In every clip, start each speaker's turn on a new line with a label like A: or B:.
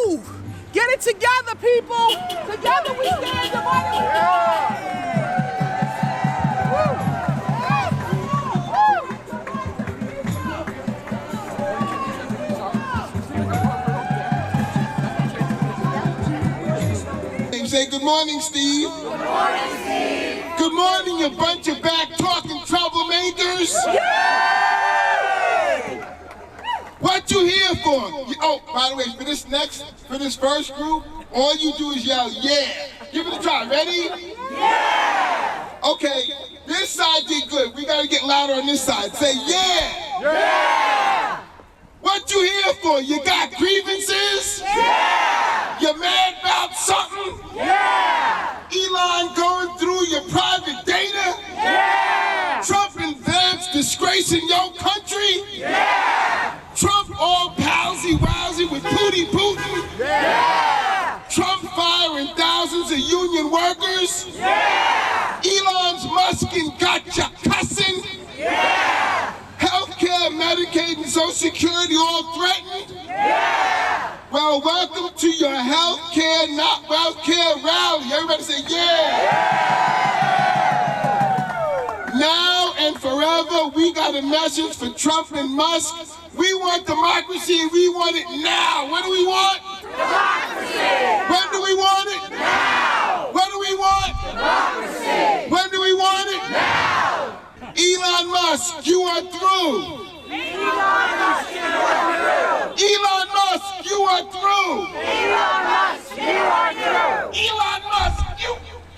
A: move. Get it together, people. Together we stand, divided we fall.
B: Say good morning, Steve.
C: Good morning, Steve.
B: Good morning, you bunch of back-talking troublemakers.
C: Yay!
B: What you here for? Oh, by the way, for this first group, all you do is yell, yeah. Give it a try. Ready?
C: Yeah!
B: Okay, this side did good. We gotta get louder on this side. Say, yeah.
C: Yeah!
B: What you here for? You got grievances?
C: Yeah!
B: You mad about something?
C: Yeah!
B: Elon going through your private data?
C: Yeah!
B: Trump and Vance disgracing your country?
C: Yeah!
B: Trump all palsy-wowsy with Putin?
C: Yeah!
B: Trump firing thousands of union workers?
C: Yeah!
B: Elon's Muskin got you cussing?
C: Yeah!
B: Healthcare, Medicaid, and Social Security all threatened?
C: Yeah!
B: Well, welcome to your healthcare, not wealthcare rally. Everybody say, yeah! Now and forever, we got a message for Trump and Musk. We want democracy, and we want it now. What do we want?
C: Democracy!
B: When do we want it?
C: Now!
B: What do we want?
C: Democracy!
B: When do we want it?
C: Now!
B: Elon Musk, you are through.
C: Elon Musk, you are through!
B: Elon Musk, you are through.
C: Elon Musk, you are through!
B: Elon Musk, you're through.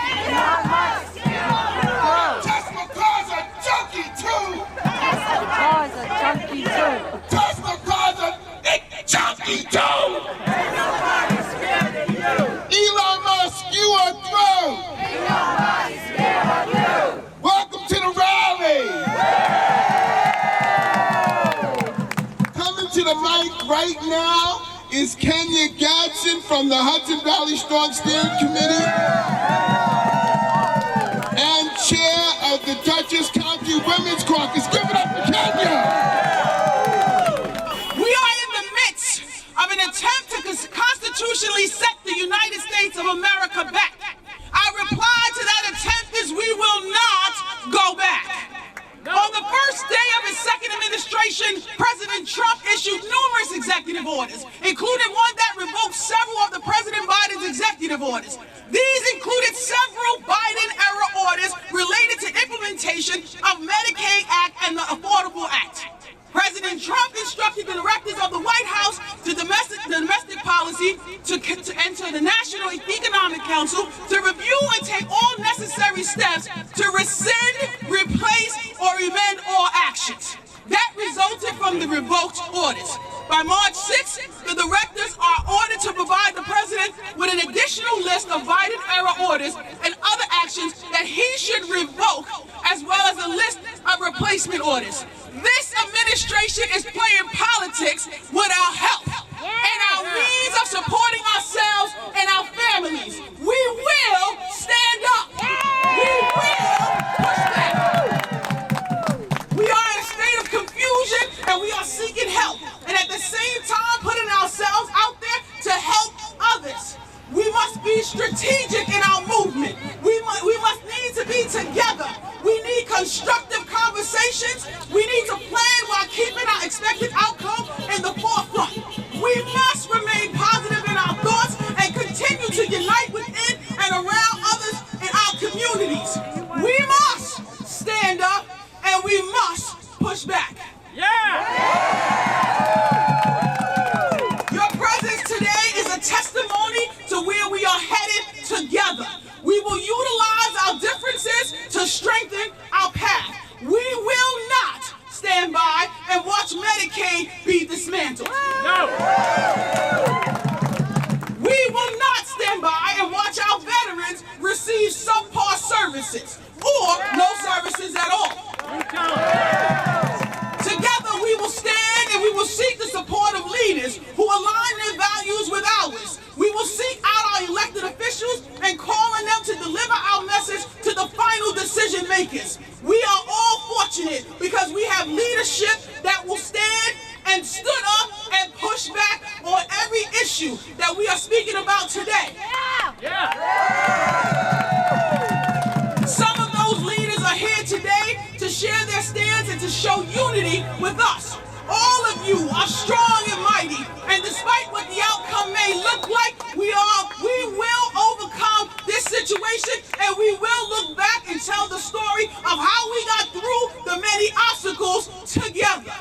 C: Elon Musk, you are through!
B: Tesla cars are junky too.
D: Tesla cars are junky too.
B: Tesla cars are junky too.
C: Ain't nobody scared of you!
B: Elon Musk, you are through.
C: Elon Musk, you are through!
B: Welcome to the rally. Coming to the mic right now is Kenya Gadsden from the Hudson Valley Strong Steering Committee and chair of the Dutchess County Women's Caucus. Give it up for Kenya.
A: We are in the midst of an attempt to constitutionally set the United States of America back. Our reply to that attempt is we will not go back. On the first day of his second administration, President Trump issued numerous executive orders, including one that revoked several of the President Biden's executive orders. These included several Biden-era orders related to implementation of Medicaid Act and the Affordable Act. President Trump instructed the directors of the White House to domestic policy and to the National Economic Council to review and take all necessary steps to rescind, replace, or amend all actions. That resulted from the revoked orders. By March 6th, the directors are ordered to provide the president with an additional list of Biden-era orders and other actions that he should revoke, as well as a list of replacement orders. This administration is playing politics with our health and our means of supporting ourselves and our families. We will stand up. We will push back. We are in a state of confusion and we are seeking help. And at the same time putting ourselves out there to help others. We must be strategic in our movement. We must need to be together. We need constructive conversations. We need to plan while keeping our expected outcome in the forefront. We must remain positive in our thoughts and continue to unite within and around others in our communities. We must stand up and we must push back. Your presence today is a testimony to where we are headed together. issue that we are speaking about today. Some of those leaders are here today to share their stands and to show unity with us. All of you are strong and mighty, and despite what the outcome may look like, we will overcome this situation, and we will look back and tell the story of how we got through the many obstacles together.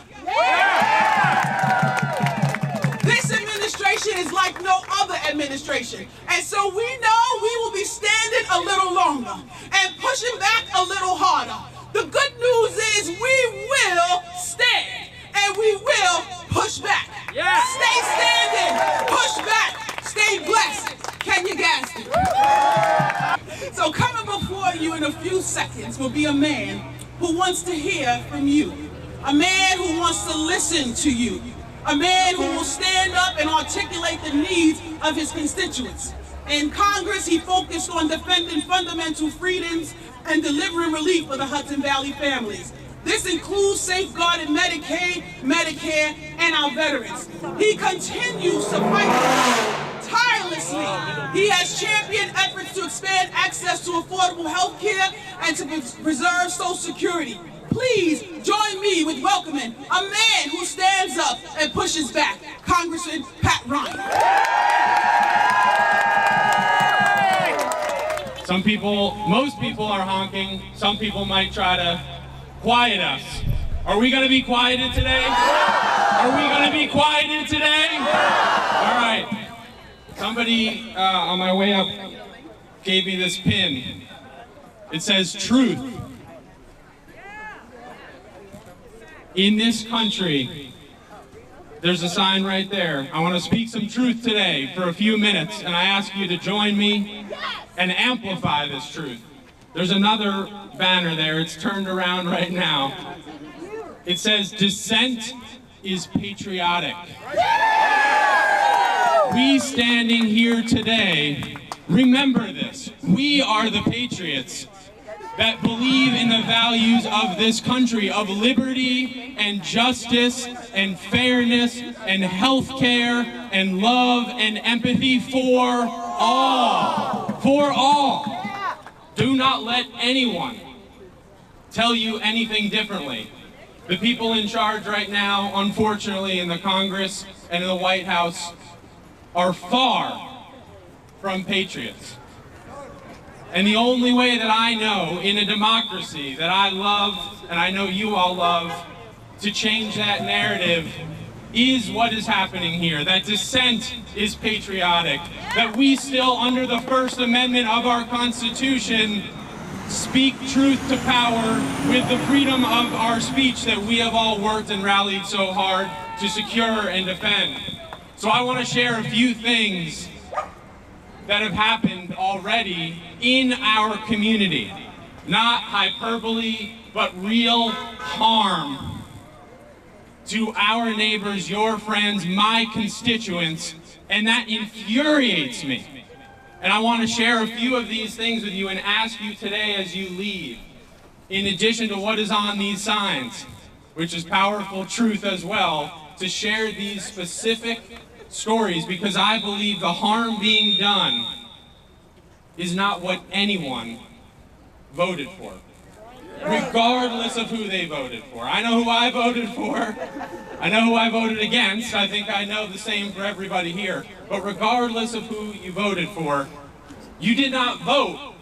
A: This administration is like no other administration, and so we know we will be standing a little longer and pushing back a little harder. The good news is we will stand. And we will push back. Stay standing, push back, stay blessed. Kenya Gadsden. So coming before you in a few seconds will be a man who wants to hear from you. A man who wants to listen to you. A man who will stand up and articulate the needs of his constituents. In Congress, he focused on defending fundamental freedoms and delivering relief for the Hudson Valley families. This includes safeguarding Medicaid, Medicare, and our veterans. He continues to fight tirelessly. He has championed efforts to expand access to affordable health care and to preserve Social Security. Please join me with welcoming a man who stands up and pushes back, Congressman Pat Ryan.
E: Most people are honking. Some people might try to quiet us. Are we going to be quieted today? Are we going to be quieted today? All right. Somebody on my way up gave me this pin. It says truth. In this country, there's a sign right there. I want to speak some truth today for a few minutes, and I ask you to join me and amplify this truth. There's another banner there. It's turned around right now. It says, dissent is patriotic. We standing here today, remember this. We are the patriots that believe in the values of this country, of liberty and justice and fairness and health care and love and empathy for all. For all. Do not let anyone tell you anything differently. The people in charge right now, unfortunately, in the Congress and in the White House, are far from patriots. And the only way that I know in a democracy that I love, and I know you all love, to change that narrative is what is happening here, that dissent is patriotic, that we still, under the First Amendment of our Constitution, speak truth to power with the freedom of our speech that we have all worked and rallied so hard to secure and defend. So I want to share a few things that have happened already in our community. Not hyperbole, but real harm to our neighbors, your friends, my constituents, and that infuriates me. And I want to share a few of these things with you and ask you today as you leave, in addition to what is on these signs, which is powerful truth as well, to share these specific stories, because I believe the harm being done is not what anyone voted for, regardless of who they voted for. I know who I voted for. I know who I voted against. I think I know the same for everybody here. But regardless of who you voted for, you did not vote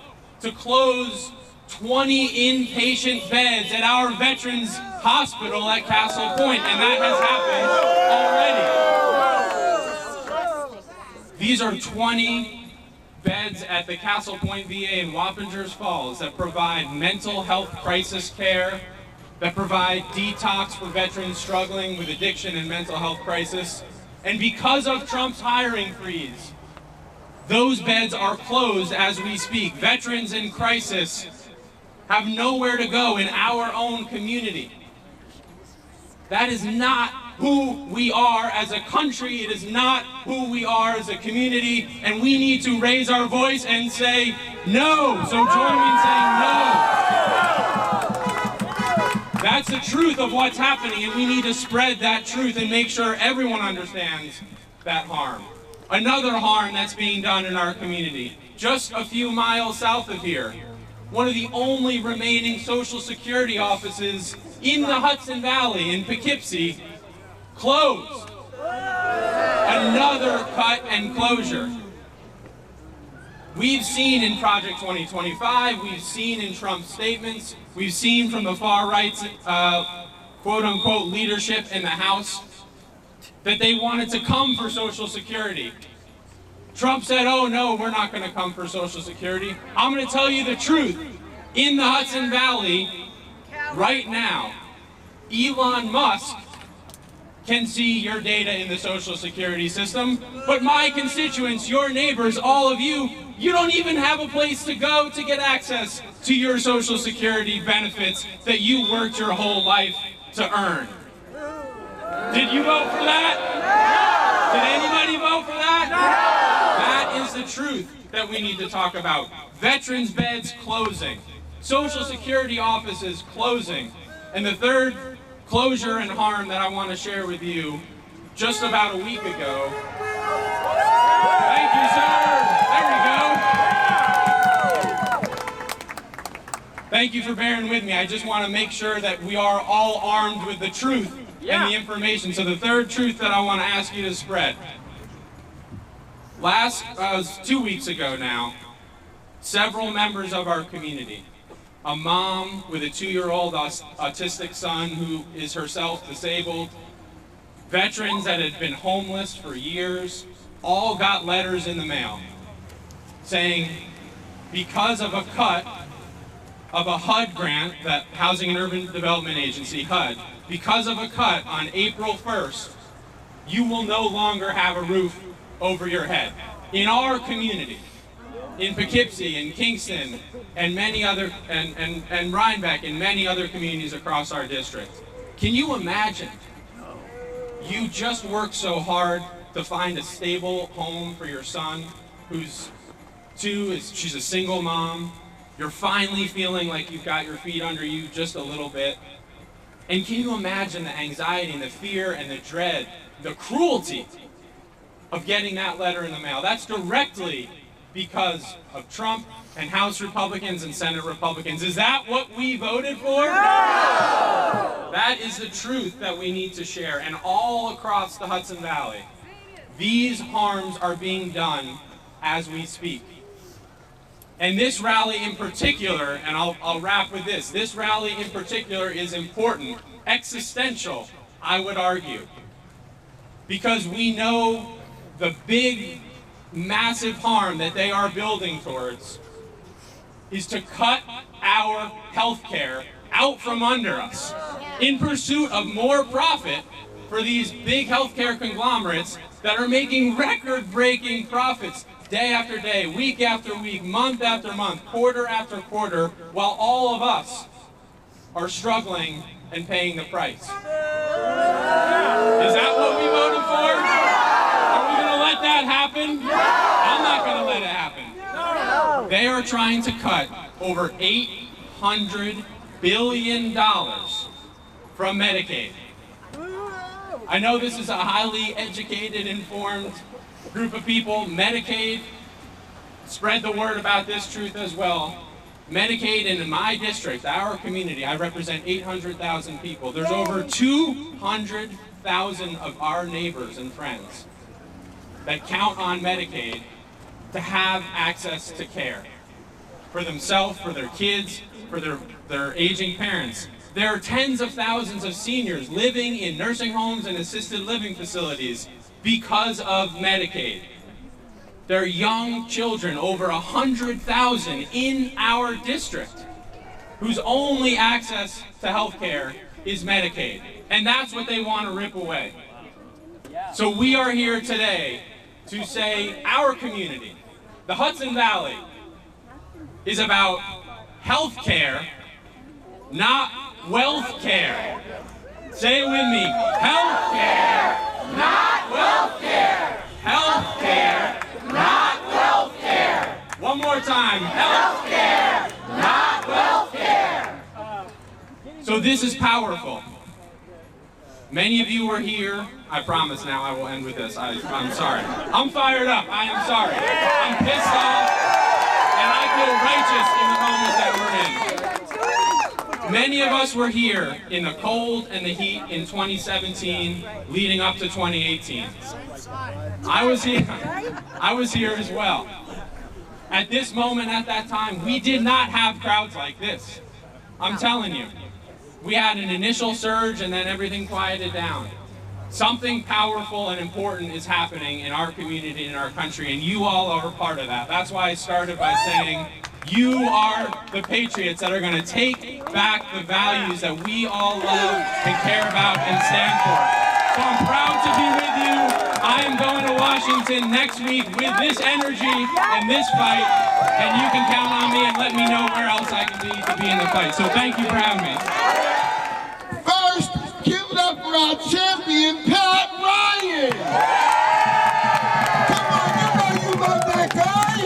E: to close 20 inpatient beds at our Veterans Hospital at Castle Point, and that has happened already. These are 20 beds at the Castle Point VA in Wappingers Falls that provide mental health crisis care, that provide detox for veterans struggling with addiction and mental health crisis. And because of Trump's hiring freeze, those beds are closed as we speak. Veterans in crisis have nowhere to go in our own community. That is not who we are as a country. It is not who we are as a community. And we need to raise our voice and say no. So join me in saying no. That's the truth of what's happening, and we need to spread that truth and make sure everyone understands that harm. Another harm that's being done in our community, just a few miles south of here, one of the only remaining Social Security offices in the Hudson Valley in Poughkeepsie closed. Another cut and closure. We've seen in Project 2025, we've seen in Trump's statements, we've seen from the far right's quote-unquote leadership in the House that they wanted to come for Social Security. Trump said, oh no, we're not going to come for Social Security. I'm going to tell you the truth. In the Hudson Valley, right now, Elon Musk can see your data in the Social Security system, but my constituents, your neighbors, all of you, you don't even have a place to go to get access to your Social Security benefits that you worked your whole life to earn. Did you vote for that? No! Did anybody vote for that? No! That is the truth that we need to talk about. Veterans beds closing, Social Security offices closing, and the third closure and harm that I want to share with you just about a week ago. Thank you, sir. There we go. Thank you for bearing with me. I just want to make sure that we are all armed with the truth and the information. So the third truth that I want to ask you to spread. 2 weeks ago now, several members of our community, a mom with a 2-year-old autistic son who is herself disabled, veterans that had been homeless for years, all got letters in the mail saying because of a cut of a HUD grant, that Housing and Urban Development Agency, HUD, because of a cut on April 1st, you will no longer have a roof over your head. In our community, in Poughkeepsie, in Kingston, and many other, and Rhinebeck, and many other communities across our district. Can you imagine? You just worked so hard to find a stable home for your son, who's 2, she's a single mom. You're finally feeling like you've got your feet under you just a little bit. And can you imagine the anxiety and the fear and the dread, the cruelty of getting that letter in the mail? That's directly because of Trump and House Republicans and Senate Republicans. Is that what we voted for? No! That is the truth that we need to share. And all across the Hudson Valley, these harms are being done as we speak. And this rally in particular, and I'll wrap with this, this rally in particular is important, existential, I would argue, because we know the big, massive harm that they are building towards is to cut our health care out from under us in pursuit of more profit for these big healthcare conglomerates that are making record-breaking profits day after day, week after week, month after month, quarter after quarter, while all of us are struggling and paying the price. Is that what we voted for? Are we going to let that happen? I'm not going to let it happen. They are trying to cut over $800 billion from Medicaid. I know this is a highly educated, informed group of people. Medicaid, spread the word about this truth as well. Medicaid in my district, our community, I represent 800,000 people. There's over 200,000 of our neighbors and friends that count on Medicaid to have access to care for themselves, for their kids, for their aging parents. There are tens of thousands of seniors living in nursing homes and assisted living facilities because of Medicaid. There are young children, over 100,000 in our district, whose only access to health care is Medicaid. And that's what they want to rip away. So we are here today to say our community, the Hudson Valley, is about health care, not wealth care. Say it with me. Health care, not wealth care. Health care, not wealth care. One more time. Health care, not wealth care. So this is powerful. Many of you were here I promise now I will end with this. I'm sorry. I'm fired up. I am sorry. I'm pissed off, and I feel righteous in the moment that we're in. Many of us were here in the cold and the heat in 2017, leading up to 2018. I was here as well. At this moment, at that time, we did not have crowds like this. I'm telling you. We had an initial surge and then everything quieted down. Something powerful and important is happening in our community, in our country, and you all are a part of that. That's why I started by saying, you are the patriots that are going to take back the values that we all love and care about and stand for. So I'm proud to be with you. I am going to Washington next week with this energy and this fight, and you can count on me and let me know where else I can be to be in the fight. So thank you for having me.
B: First, give it up for our champion, Pat Ryan. Come on, you know you love that guy.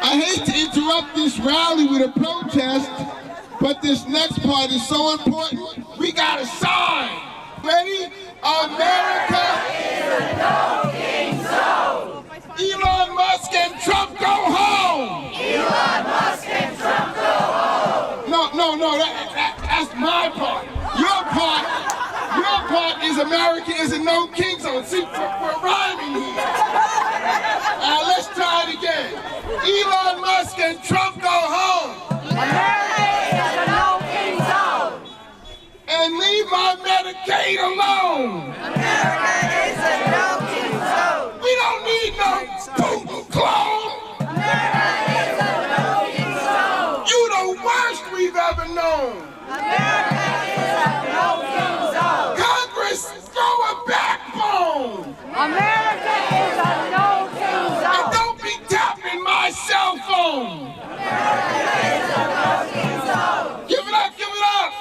B: I hate to interrupt this rally with a protest, but this next part is so important. We got a sign. Ready? America
C: is a no-king zone.
B: Elon Musk and Trump go home.
C: Elon Musk and Trump go home.
B: No, that's my part. Your part is America is a no-king zone. See, we're rhyming here. Let's try it again. Elon Musk and Trump go home.
C: America is a no-king zone.
B: And leave my Medicaid alone.
C: America is a no-king zone.
B: We don't need no Putin clone.
C: America is a no-king zone.
B: You the worst we've ever known.
C: America is a no-king zone.
B: Congress, throw a backbone.
D: America is a no-king
B: And
D: zone.
B: don't be tapping my cell phone.
C: America is a no-king zone.
B: Give it up, give it up.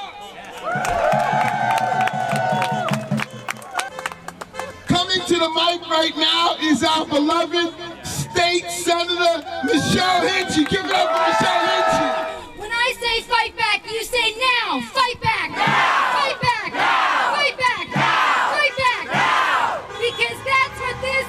B: Coming to the mic right now is our beloved State Senator Michelle Hinchey. Give it up for Michelle Hinchey.
F: When I say fight back, you say now. Fight back.
C: Now.
F: Fight back.
C: Now.
F: Fight back.
C: Now.
F: Fight back.
C: Now.
F: Because that's what this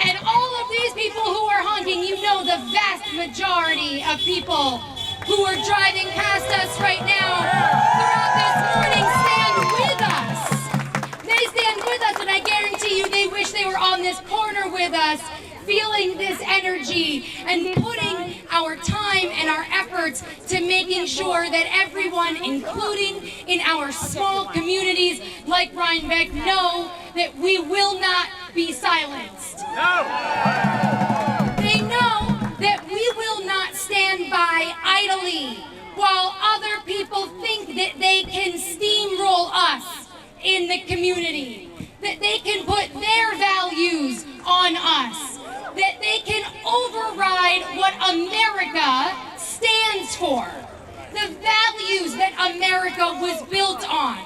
F: and all of these people who are honking, you know the vast majority of people who are driving past us right now throughout this morning stand with us. They stand with us, and I guarantee you they wish they were on this corner with us, feeling this energy and putting our time and our efforts to making sure that everyone, including in our small communities like Rhinebeck, know that we will not be silenced. They know that we will not stand by idly while other people think that they can steamroll us in the community, that they can put their values on us, that they can override what America stands for, the values that America was built on,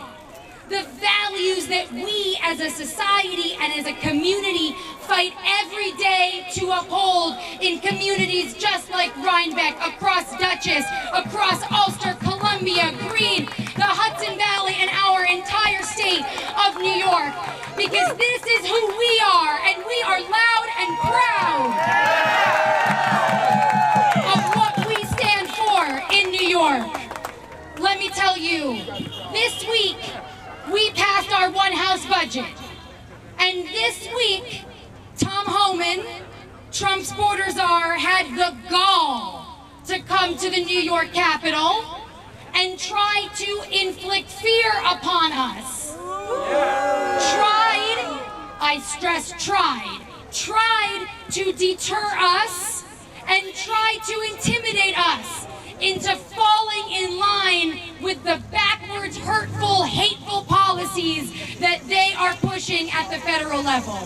F: the values that we as a society and as a community fight every day to uphold in communities just like Rhinebeck, across Dutchess, across Ulster, Columbia, Greene, the Hudson Valley, and our entire state of New York. Because this is who we are, and we are loud and proud of what we stand for in New York. Let me tell you, this week, we passed our one-house budget. And this week, Tom Homan, Trump's border czar, had the gall to come to the New York Capitol and try to inflict fear upon us. Tried, I stress tried to deter us and tried to intimidate us into falling in line with the backwards, hurtful, hateful policies that they are pushing at the federal level.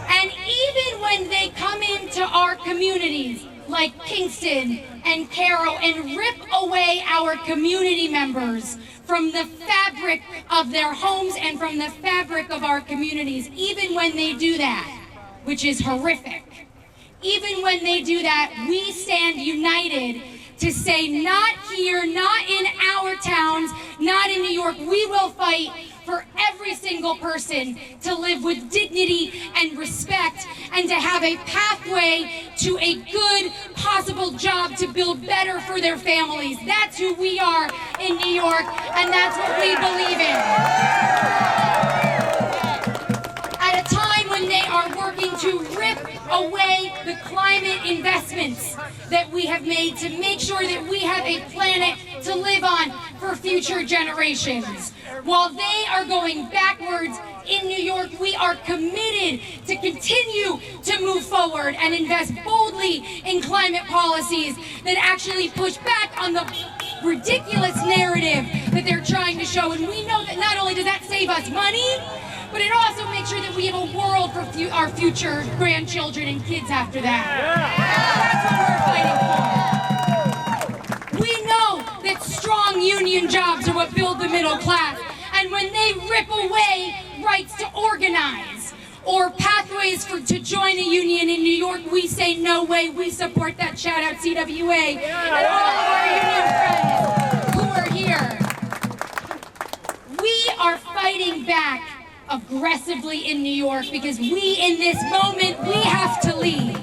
F: And even when they come into our communities, like Kingston and Carroll, and rip away our community members from the fabric of their homes and from the fabric of our communities, even when they do that, which is horrific, even when they do that, we stand united to say, not here, not in our our towns, not in New York. We will fight for every single person to live with dignity and respect and to have a pathway to a good possible job to build better for their families. That's who we are in New York, and that's what we believe in. At a time when they are working to rip away the climate investments that we have made to make sure that we have a planet to live on for future generations. While they are going backwards in New York, we are committed to continue to move forward and invest boldly in climate policies that actually push back on the ridiculous narrative that they're trying to show. And we know that not only does that save us money, but it also makes sure that we have a world for our future grandchildren and kids after that. That's what we're fighting for. We know that strong union jobs are what build the middle class. And when they rip away rights to organize or pathways to join a union in New York, we say no way. We support that. Shout out CWA and all of our union friends who are here. We are fighting back aggressively in New York because we, in this moment, we have to lead.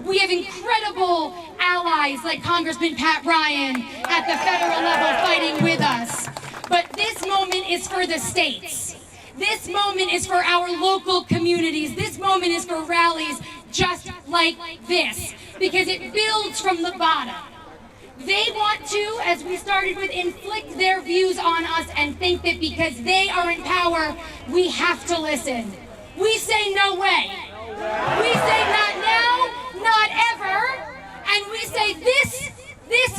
F: We have incredible allies like Congressman Pat Ryan at the federal level fighting with us. But this moment is for the states. This moment is for our local communities. This moment is for rallies just like this because it builds from the bottom. They want to, as we started with, inflict their views on us and think that because they are in power, we have to listen. We say no way. We say not now, not ever, and we say this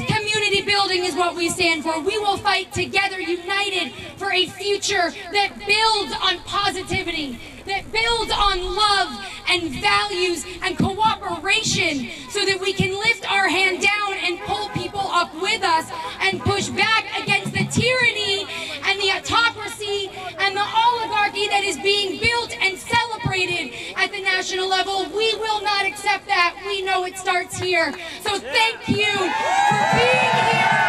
F: community building is what we stand for. We will fight together, united, for a future that builds on positivity, that builds on love and values and cooperation so that we can lift our hand down and pull people up with us and push back against the tyranny and the autocracy and the oligarchy that is being built and celebrated at the national level. We will not accept that. We know it starts here. So thank you for being here.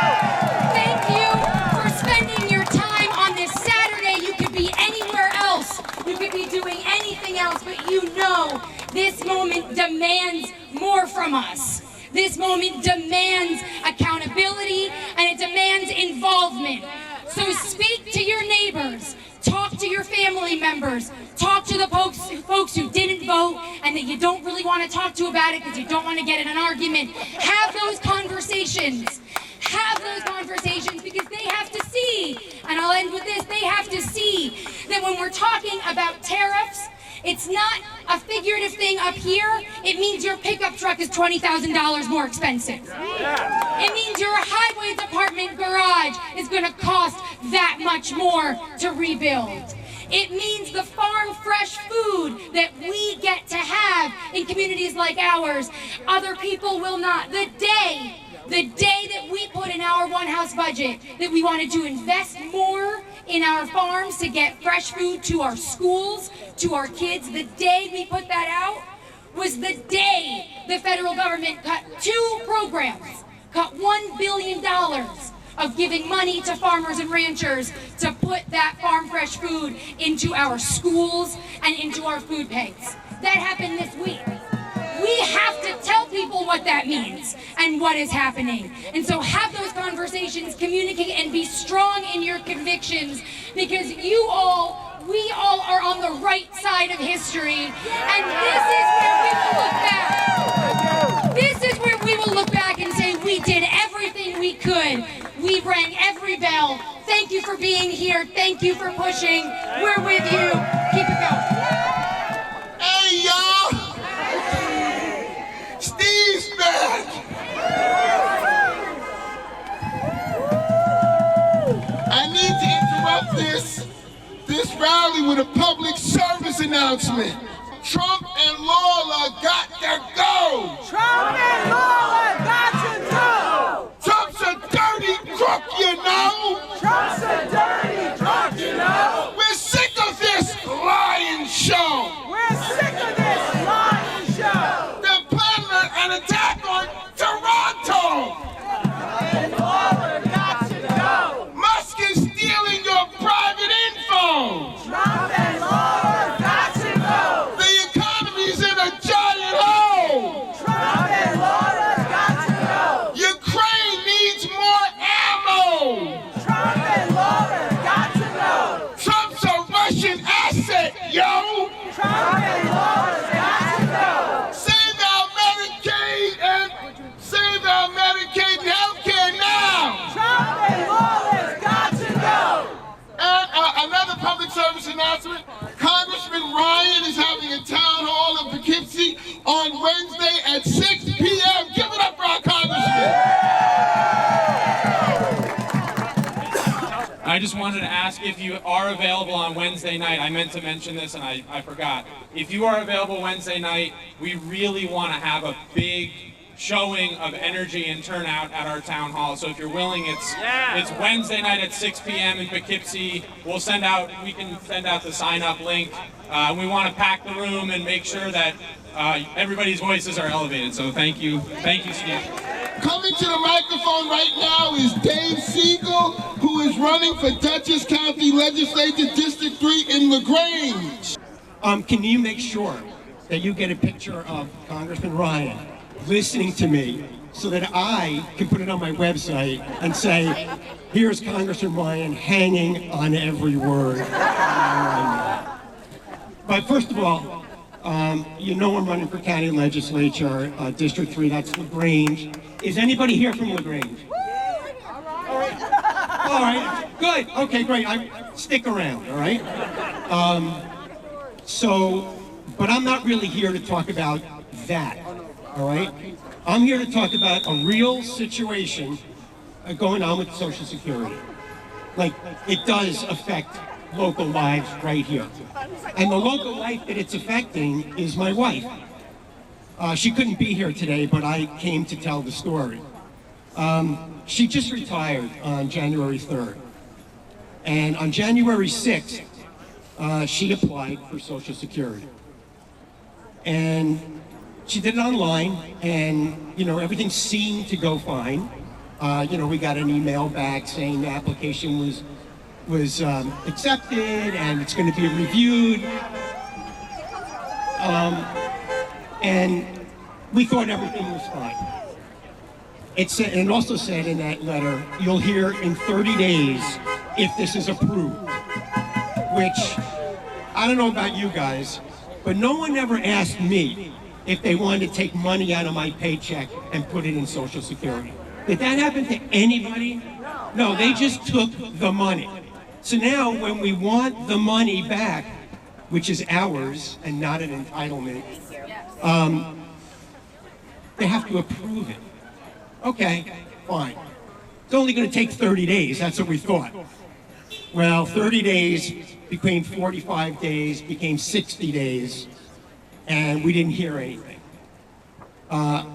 F: Thank you for spending your time on this Saturday. You could be anywhere else. You could be doing anything else, but you know this moment demands more from us. This moment demands accountability and it demands involvement. So speak to your neighbors, talk to your family members, talk to the folks who didn't vote and that you don't really want to talk to about it because you don't want to get in an argument. Have those conversations. Have those conversations because they have to see, and I'll end with this, they have to see that when we're talking about tariffs, it's not a figurative thing up here. It means your pickup truck is $20,000 more expensive. It means your highway department garage is going to cost that much more to rebuild. It means the farm fresh food that we get to have in communities like ours, other people will not. The day that we put in our one house budget that we wanted to invest more in our farms to get fresh food to our schools, to our kids, the day we put that out was the day the federal government cut 2 programs, cut $1 billion of giving money to farmers and ranchers to put that farm fresh food into our schools and into our food banks. That happened this week. We have to tell people what that means and what is happening. And so have those conversations, communicate, and be strong in your convictions because we all are on the right side of history. And this is where we will look back. This is where we will look back and say we did everything we could. We rang every bell. Thank you for being here. Thank you for pushing. We're with you. Keep it going.
B: Hey, y'all. Steve's back. I need to interrupt this rally with a public service announcement. Trump and Lawler got to go.
C: Trump and Lawler got to go.
B: Trump's a dirty crook, you know.
C: Trump's a dirty crook, you know.
B: We're sick of this lying show.
C: We're sick of this lying show.
B: They're planning an attack on Toronto.
C: And Lawler got to go.
B: announcement. Congressman Ryan is having a town hall in Poughkeepsie on Wednesday at 6 p.m. Give it up for our Congressman.
E: I just wanted to ask if you are available on Wednesday night. I meant to mention this and I forgot. If you are available Wednesday night, we really want to have a big showing of energy and turnout at our town hall. So if you're willing, it's Wednesday night at 6 p.m. in Poughkeepsie. We can send out the sign-up link. We want to pack the room and make sure that everybody's voices are elevated. So thank you, Steve.
B: Coming to the microphone right now is Dave Siegel, who is running for Dutchess County Legislature District 3 in LaGrange.
G: Can you make sure that you get a picture of Congressman Ryan listening to me so that I can put it on my website and say, here's Congressman Ryan hanging on every word. But first of all, you know I'm running for county legislature, District 3, that's LaGrange. Is anybody here from LaGrange? All right, good, okay, great, stick around, all right? But I'm not really here to talk about that, all right? I'm here to talk about a real situation going on with Social Security. Like, it does affect local lives right here. And the local life that it's affecting is my wife. She couldn't be here today, but I came to tell the story. She just retired on January 3rd. And on January 6th, she applied for Social Security. And she did it online, and, you know, everything seemed to go fine. You know, we got an email back saying the application was accepted and it's going to be reviewed. And we thought everything was fine. It said, and it also said in that letter, you'll hear in 30 days if this is approved. Which, I don't know about you guys, but no one ever asked me if they wanted to take money out of my paycheck and put it in Social Security. Did that happen to anybody? No, they just took the money. So now when we want the money back, which is ours and not an entitlement, they have to approve it. Okay, fine. It's only going to take 30 days, that's what we thought. Well, 30 days became 45 days, became 60 days, and we didn't hear anything.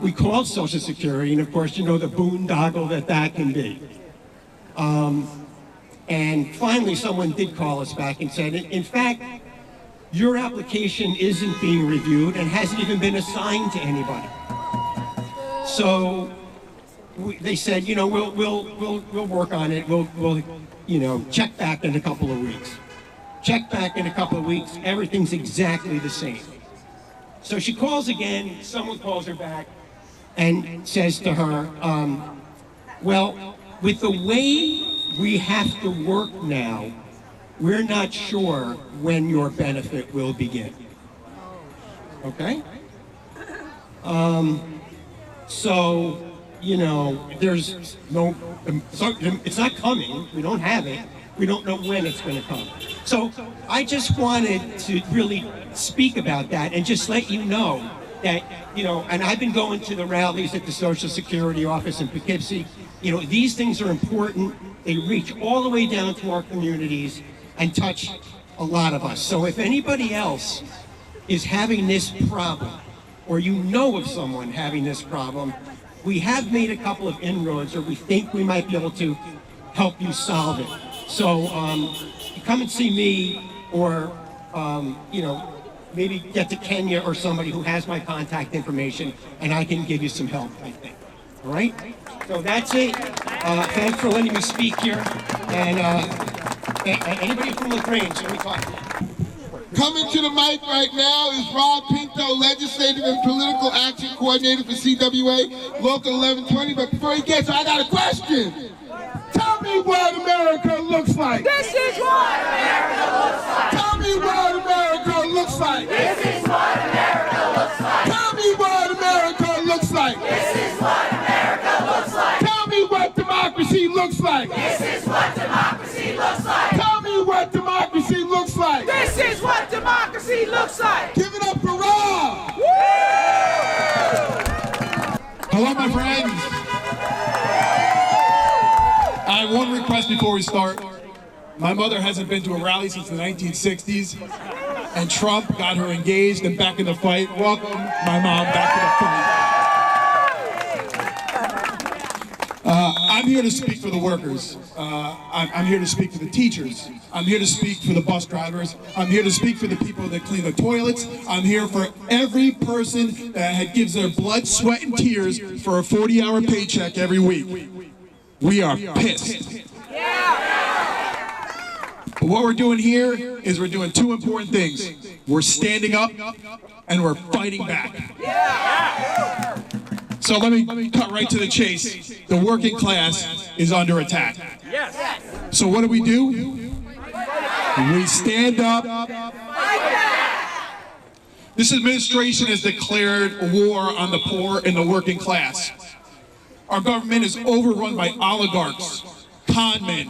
G: We called Social Security, and of course, you know the boondoggle that can be. And finally, someone did call us back and said, in fact, your application isn't being reviewed and hasn't even been assigned to anybody. So they said, you know, we'll work on it. We'll you know, check back in a couple of weeks. Check back in a couple of weeks. Everything's exactly the same. So she calls again. Someone calls her back and says to her, well, with the way we have to work now, we're not sure when your benefit will begin. Okay? So, you know, there's no, it's not coming. We don't have it. We don't know when it's going to come. So I just wanted to really speak about that and just let you know that, you know, and I've been going to the rallies at the Social Security office in Poughkeepsie. You know, these things are important. They reach all the way down to our communities and touch a lot of us. So if anybody else is having this problem, or you know of someone having this problem, we have made a couple of inroads, or we think we might be able to help you solve it. So come and see me, or you know, maybe get to Kenya or somebody who has my contact information, and I can give you some help, I think. All right? So that's it. Thanks for letting me speak here. And anybody from LaGrange, let me talk to you.
B: Coming to the mic right now is Rob Pinto, Legislative and Political Action Coordinator for CWA, Local 1120. But before he gets, I got a question. Tell me what America looks like.
D: This is what America looks like.
B: Tell me what America looks like.
C: This is what America looks like.
B: Tell me what America looks like.
C: This is what America looks like.
B: Tell me what democracy looks like.
C: This is what democracy looks like.
B: Tell me what democracy looks like.
D: This
C: looks like.
B: Give it up for Rob.
H: Hello, my friends. I have one request before we start. My mother hasn't been to a rally since the 1960s, and Trump got her engaged and back in the fight. Welcome my mom back to the fight. I'm here to speak for the workers. I'm here to speak for the teachers. I'm here to speak for the bus drivers. I'm here to speak for the people that clean the toilets. I'm here for every person that gives their blood, sweat, and tears for a 40-hour paycheck every week. We are pissed. But what we're doing here is we're doing two important things. We're standing up and we're fighting back. So let me cut right to the chase. The working class is under attack. So what do? We stand up. This administration has declared war on the poor and the working class. Our government is overrun by oligarchs, con men,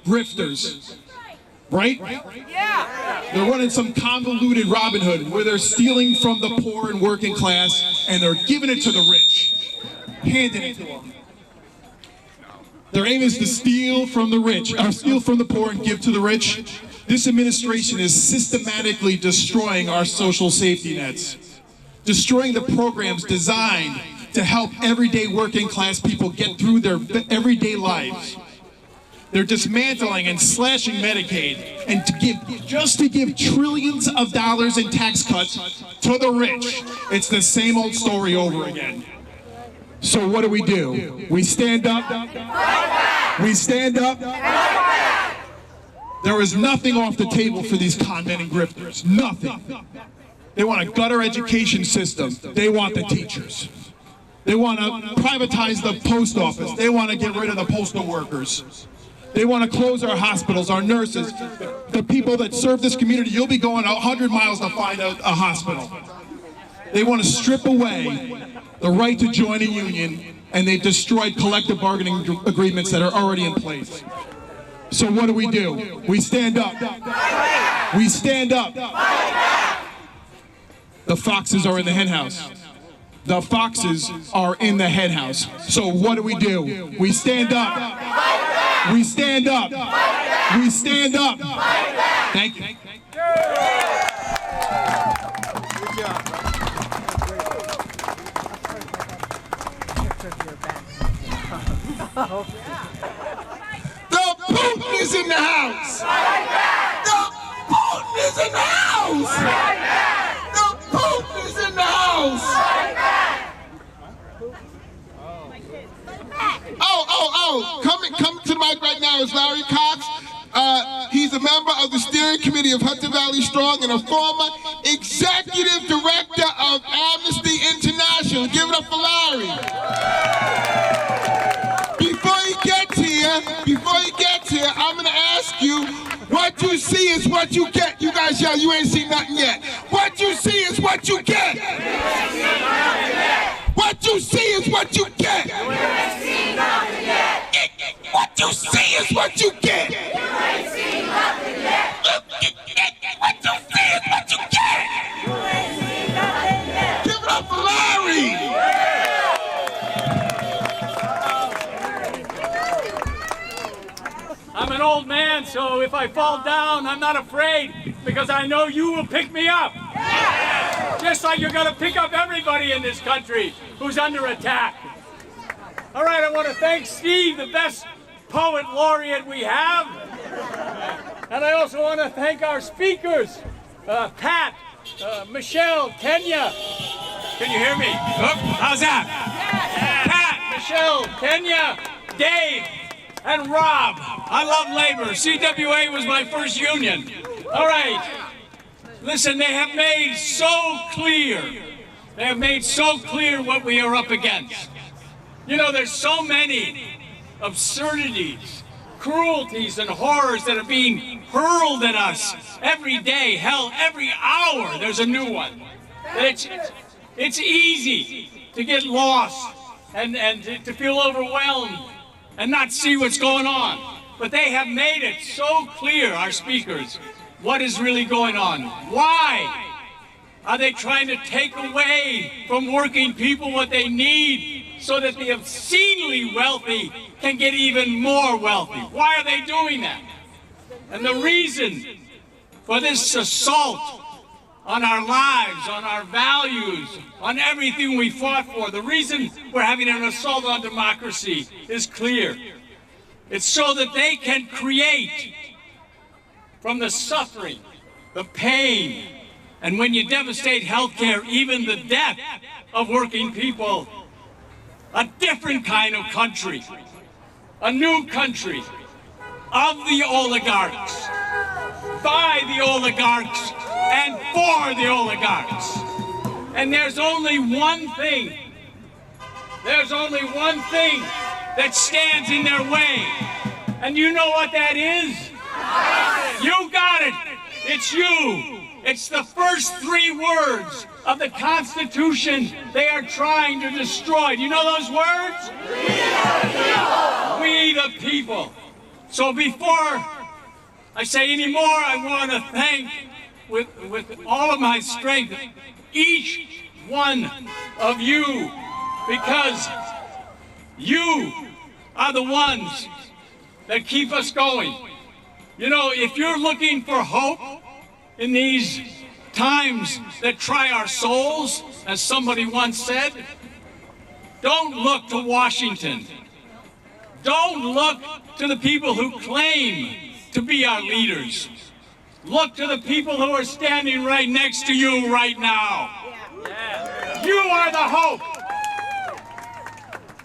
H: grifters. Right? They're running some convoluted Robin Hood where they're stealing from the poor and working class and they're giving it to the rich, handing it to them. Their aim is to steal from the rich, or steal from the poor and give to the rich. This administration is systematically destroying our social safety nets, destroying the programs designed to help everyday working class people get through their everyday lives. They're dismantling and slashing Medicaid and to give trillions of dollars in tax cuts to the rich. It's the same old story over again. So what do? We stand up. We stand up. There is nothing off the table for these con men and grifters. Nothing. They want a gutter education system. They want the teachers. They want to privatize the post office. They want to get rid of the postal workers. They want to close our hospitals, our nurses, the people that serve this community. You'll be going 100 miles to find a hospital. They want to strip away the right to join a union, and they've destroyed collective bargaining agreements that are already in place. So what do? We stand up. We stand up. The foxes are in the hen house. The foxes are in the hen house. So what do? We stand up. We stand up. We stand up. Thank you.
C: Good job.
B: The Putin is in the house. The Putin is in the house. The Putin is in the house. Come to the mic right now is Larry Cox. He's a member of the steering committee of Hudson Valley Strong and a former executive director of Amnesty International. Give it up for Larry. Before he gets here, I'm going to ask you, what you see is what you get. You guys yell, you ain't seen nothing yet. What you see is what you get. What you see is what you get. What you see is what you get. What you see is what you get. Give it up for Larry.
I: I'm an old man, so if I fall down, I'm not afraid, because I know you will pick me up. Just like you're going to pick up everybody in this country who's under attack. All right, I want to thank Steve, the best poet laureate we have. And I also want to thank our speakers, Pat, Michelle, Kenya. Can you hear me? Oh, how's that? Pat, Michelle, Kenya, Dave, and Rob. I love labor. CWA was my first union. All right. Listen, they have made so clear what we are up against. You know, there's so many absurdities, cruelties, and horrors that are being hurled at us every day. Hell, every hour there's a new one. It's easy to get lost and to feel overwhelmed and not see what's going on. But they have made it so clear, our speakers, what is really going on. Why Are they trying to take away from working people what they need so that the obscenely wealthy can get even more wealthy? Why are they doing that? And the reason for this assault on our lives, on our values, on everything we fought for, the reason we're having an assault on democracy is clear. It's so that they can create from the suffering, the pain, and when you devastate healthcare, even the death of working people, a different kind of country, a new country of the oligarchs, by the oligarchs, and for the oligarchs. And there's only one thing that stands in their way. And you know what that is? You got it. It's you. It's the first 3 words of the Constitution they are trying to destroy. Do you know those words? We the people. So before I say any more, I want to thank with all of my strength each one of you, because you are the ones that keep us going. You know, if you're looking for hope in these times that try our souls, as somebody once said, don't look to Washington. Don't look to the people who claim to be our leaders. Look to the people who are standing right next to you right now. You are the hope.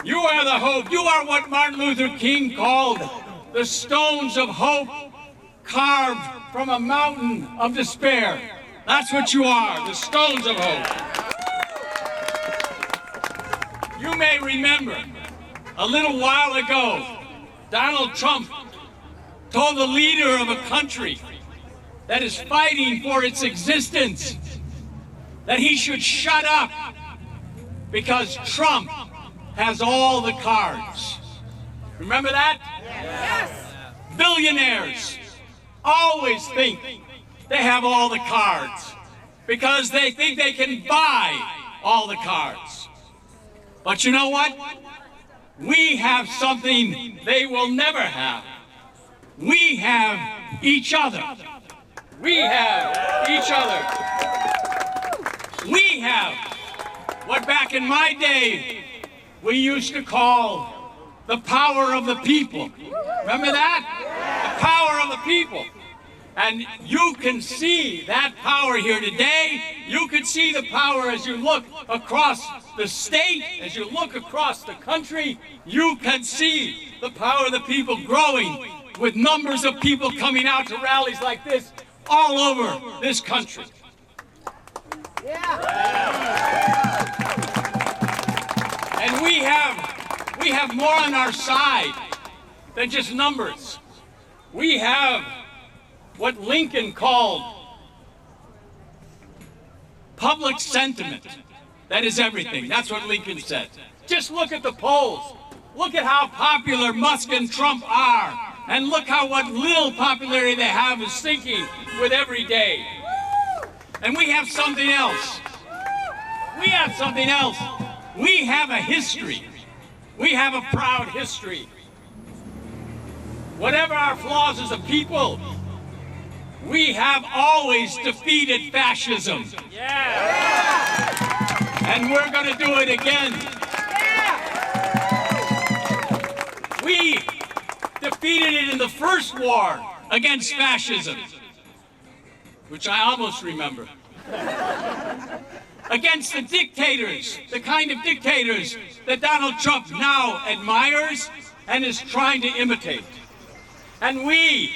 I: You are the hope. You are what Martin Luther King called the stones of hope carved from a mountain of despair. That's what you are, the stones of hope. You may remember a little while ago, Donald Trump told the leader of a country that is fighting for its existence that he should shut up because Trump has all the cards. Remember that? Yes. Billionaires always think they have all the cards because they think they can buy all the cards. But you know what? We have something they will never have. We have each other. We have each other. We have what back in my day we used to call the power of the people. Remember that? The power of the people. And you can see that power here today. You can see the power as you look across the state, as you look across the country. You can see the power of the people growing with numbers of people coming out to rallies like this all over this country. And we have more on our side than just numbers. We have what Lincoln called public sentiment. That is everything. That's what Lincoln said. Just look at the polls. Look at how popular Musk and Trump are. And look how what little popularity they have is sinking with every day. And we have something else. We have something else. We have a history. We have a proud history. Whatever our flaws as a people, we have always defeated fascism. And we're going to do it again. We defeated it in the first war against fascism, which I almost remember. Against the dictators, the kind of dictators that Donald Trump now admires and is trying to imitate. And we,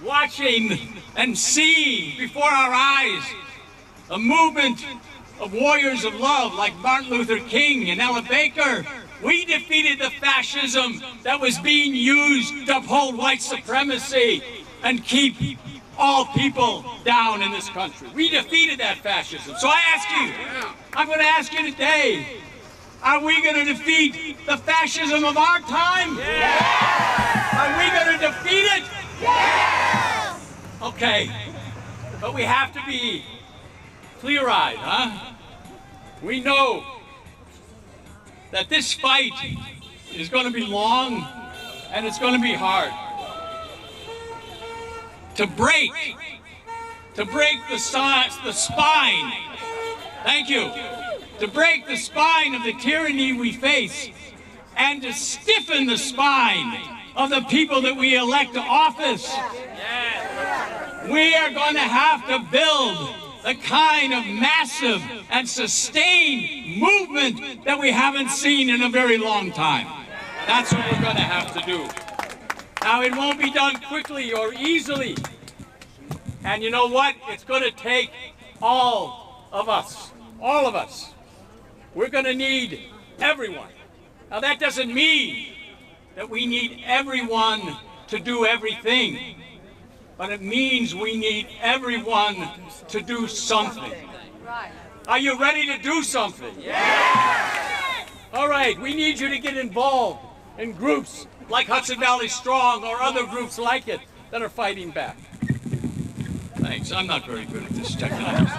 I: watching and seeing before our eyes a movement of warriors of love like Martin Luther King and Ella Baker, we defeated the fascism that was being used to uphold white supremacy and keep all people down in this country. We defeated that fascism. So I ask you, I'm going to ask you today, are we going to defeat the fascism of our time? Yes! Are we going to defeat it? Yes! Okay, but we have to be clear-eyed, huh? We know that this fight is going to be long and it's going to be hard. To break the spine, thank you, to break the spine of the tyranny we face and to stiffen the spine of the people that we elect to office. We are going to have to build the kind of massive and sustained movement that we haven't seen in a very long time. That's what we're going to have to do. Now, it won't be done quickly or easily. And you know what? It's going to take all of us. All of us. We're going to need everyone. Now, that doesn't mean that we need everyone to do everything. But it means we need everyone to do something. Are you ready to do something? Yeah! All right, we need you to get involved in groups like Hudson Valley Strong or other groups like it that are fighting back. Thanks, I'm not very good at this technology.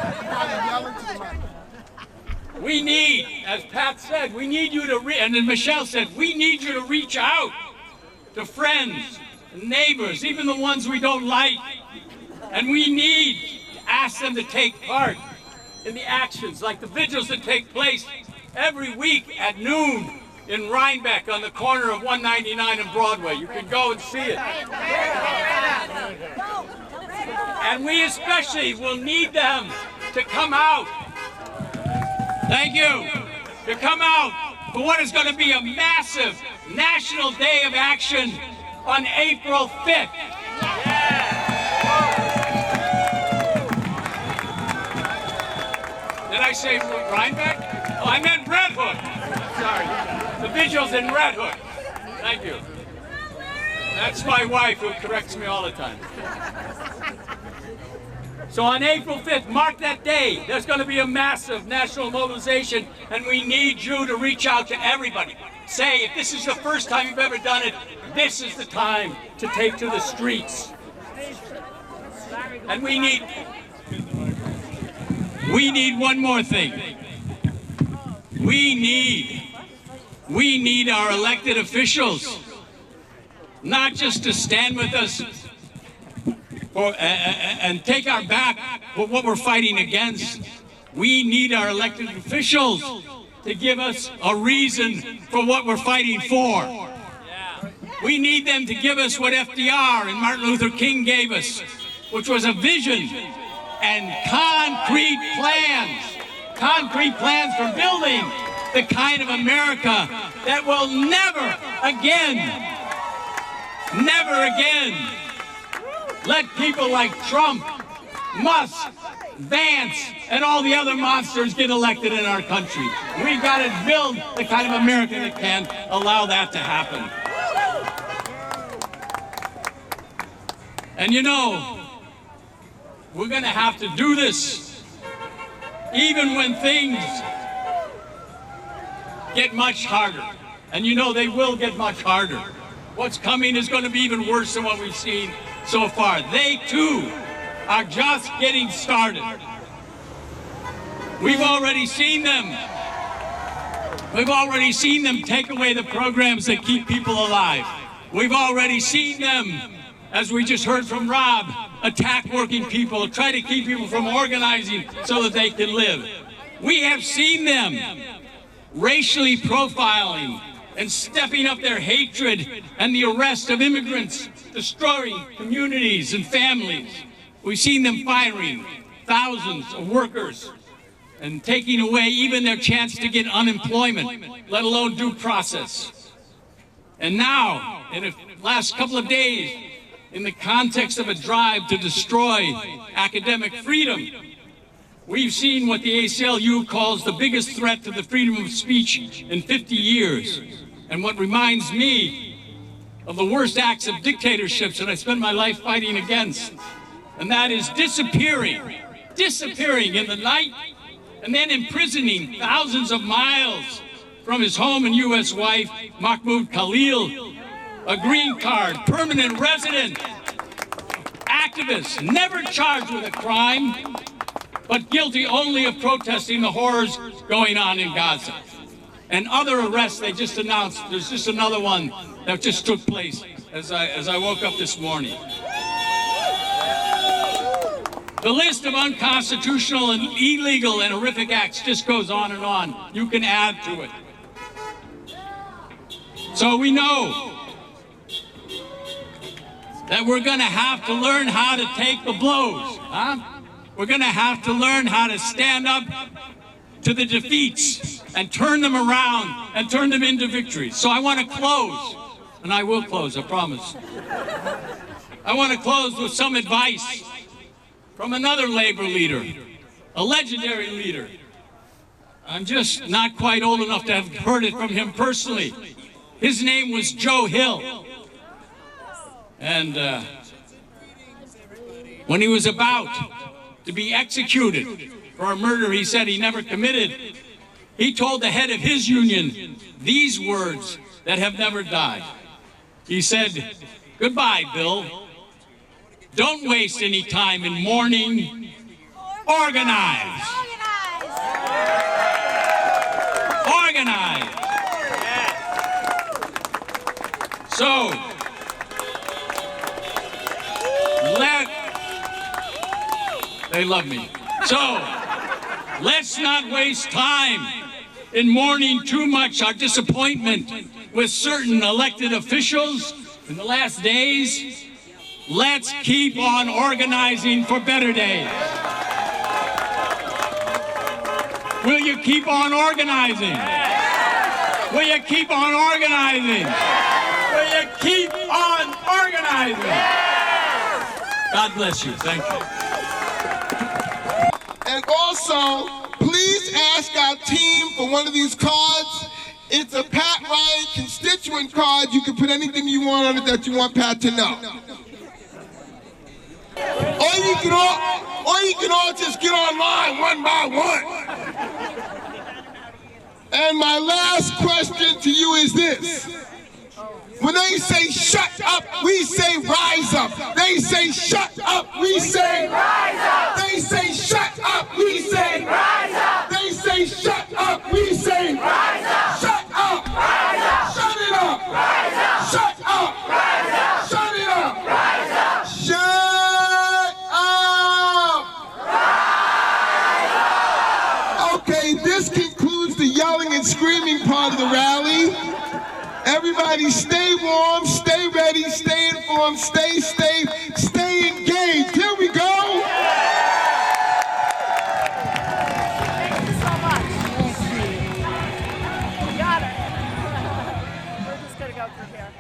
I: We need, as Pat said, we need you to, and then Michelle said, we need you to reach out to friends, neighbors, even the ones we don't like. And we need to ask them to take part in the actions, like the vigils that take place every week at noon in Rhinebeck on the corner of 199 and Broadway. You can go and see it. And we especially will need them to come out. Thank you. To come out for what is going to be a massive National Day of Action on April 5th. Did I say Rhinebeck? Oh, I meant Red Hook. Sorry. The vigil's in Red Hook. Thank you. That's my wife who corrects me all the time. So on April 5th, mark that day. There's going to be a massive national mobilization, and we need you to reach out to everybody. Say, if this is the first time you've ever done it, this is the time to take to the streets. And we need one more thing. We need our elected officials not just to stand with us and take our back for what we're fighting against. We need our elected officials to give us a reason for what we're fighting for. We need them to give us what FDR and Martin Luther King gave us, which was a vision and concrete plans for building the kind of America that will never again let people like Trump, Musk, Vance, and all the other monsters get elected in our country. We've got to build the kind of America that can allow that to happen. And you know, we're going to have to do this even when things get much harder. And you know, they will get much harder. What's coming is going to be even worse than what we've seen so far. They too are just getting started. We've already seen them. We've already seen them take away the programs that keep people alive. We've already seen them, as we just heard from Rob, attack working people, try to keep people from organizing so that they can live. We have seen them racially profiling and stepping up their hatred and the arrest of immigrants, destroying communities and families. We've seen them firing thousands of workers and taking away even their chance to get unemployment, let alone due process. And now, in the last couple of days, in the context of a drive to destroy academic freedom, we've seen what the ACLU calls the biggest threat to the freedom of speech in 50 years. And what reminds me of the worst acts of dictatorships that I spent my life fighting against. And that is disappearing in the night, and then imprisoning thousands of miles from his home and U.S. wife, Mahmoud Khalil, a green card, permanent resident, activist, never charged with a crime, but guilty only of protesting the horrors going on in Gaza. And other arrests they just announced. There's just another one that just took place as I woke up this morning. The list of unconstitutional and illegal and horrific acts just goes on and on. You can add to it. So we know that we're going to have to learn how to take the blows. We're going to have to learn how to stand up to the defeats and turn them around and turn them into victories. So I want to close, and I will close, I promise. I want to close with some advice from another labor leader, a legendary leader. I'm just not quite old enough to have heard it from him personally. His name was Joe Hill. And when he was about to be executed for a murder he said he never committed, he told the head of his union these words that have never died. He said, "Goodbye, Bill. Don't waste any time in mourning. Organize. Organize." So, they love me. So, let's not waste time in mourning too much our disappointment with certain elected officials in the last days. Let's keep on organizing for better days. Will you keep on organizing? Will you keep on organizing? Will you keep on organizing? God bless you. Thank you.
B: And also, please ask our team for one of these cards. It's a Pat Ryan constituent card. You can put anything you want on it that you want Pat to know. Or you can all just get online one by one. And my last question to you is this. When they say shut up, we say rise up. They say shut up, we say rise up. They say shut up, we say rise up. They say shut up, we say rise up. Shut up, rise up. Shut it up, rise up. Shut up, rise up. Shut it up, rise up. Shut up, rise up. Okay, this concludes the yelling and screaming part of the rally. Everybody stay warm, stay ready, stay informed, stay engaged. Here we go.
C: Thank you so much. You got it. We're just going to go through here.